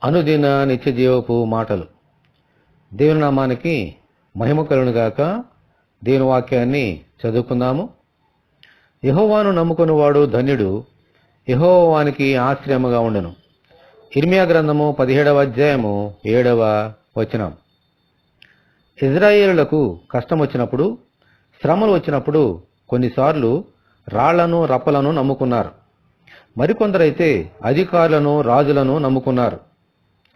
అనుదిన నిత్య జీవపు మాటలు. దేవుని నామానికి మహిమ కలుగునుగాక. దేవుని వాక్యాన్ని చదువుకుందాము. యెహోవాను నమ్ముకొనివాడు ధన్యుడు, యెహోవానికి ఆశ్రయముగా ఉండెను. ఇర్మియా గ్రంథము 17వ అధ్యాయము 7వ వచనం. ఇజ్రాయేలులకు కష్టం వచ్చినప్పుడు, శ్రమలు వచ్చినప్పుడు కొన్నిసార్లు రాళ్లను రప్పలను నమ్ముకున్నారు. మరికొందరైతే అధికారులను రాజులను నమ్ముకున్నారు.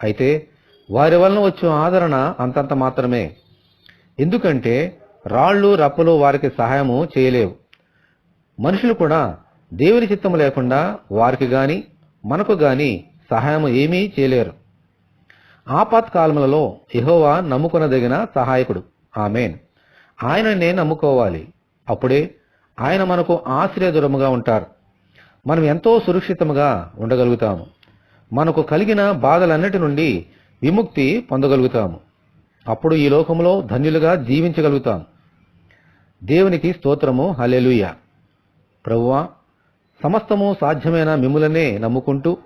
అయితే వారి వలన వచ్చే ఆదరణ అంతంత మాత్రమే. ఎందుకంటే రాళ్ళు రప్పలు వారికి సహాయము చేయలేవు. మనుషులు కూడా దేవుని చిత్తము లేకుండా వారికి గాని మనకు గాని సహాయము ఏమీ చేయలేరు. ఆపత్కాలములలో యెహోవా నమ్ముకొనదగిన సహాయకుడు. ఆమేన్. ఆయననే నమ్ముకోవాలి. అప్పుడే ఆయన మనకు ఆశ్రయదురముగా ఉంటారు. మనం ఎంతో సురక్షితముగా ఉండగలుగుతాము. మనకు కలిగిన బాధలన్నిటి నుండి విముక్తి పొందగలుగుతాము. అప్పుడు ఈ లోకంలో ధన్యులుగా జీవించగలుగుతాం. దేవునికి స్తోత్రము. హల్లెలూయా. ప్రభువా, సమస్తము సాధ్యమైన మిమ్ములనే నమ్ముకుంటూ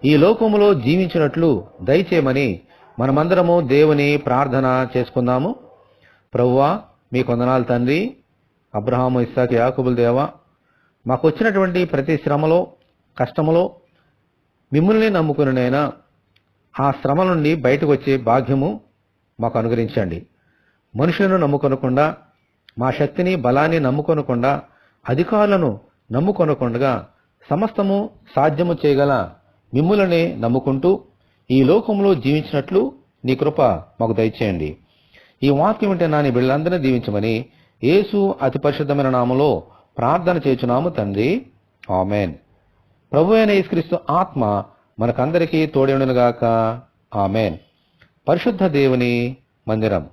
ఈ లోకములో జీవించినట్లు దయచేయమని మనమందరము దేవుని ప్రార్థన చేసుకుందాము. ప్రభువా, మీ కొందనాలు తండ్రి. అబ్రహాము, ఇస్సాకు, యాకోబుల దేవా, మాకు వచ్చినటువంటి ప్రతి శ్రమలో కష్టములో మిమ్మల్ని నమ్ముకునినైనా ఆ శ్రమ నుండి బయటకు వచ్చే భాగ్యము మాకు అనుగ్రహించండి. మనుషులను నమ్ముకొనకుండా, మా శక్తిని బలాన్ని నమ్ముకొనకుండా, అధికారులను నమ్ముకొనకుండా సమస్తము సాధ్యము చేయగల మిమ్ములనే నమ్ముకుంటూ ఈ లోకంలో జీవించినట్లు నీ కృప మాకు దయచేయండి. ఈ వాక్యం వింటే నీ బిడ్డలందరినీ దీవించమని యేసు అతి పరిశుద్ధమైన నామములో ప్రార్థన చేయుచున్నాము తండ్రి. ఆమేన్. ప్రభు అయిన యేసుక్రీస్తు ఆత్మ మనకందరికీ తోడేయునుగాక. ఆమేన్. పరిశుద్ధ దేవుని మందిరం.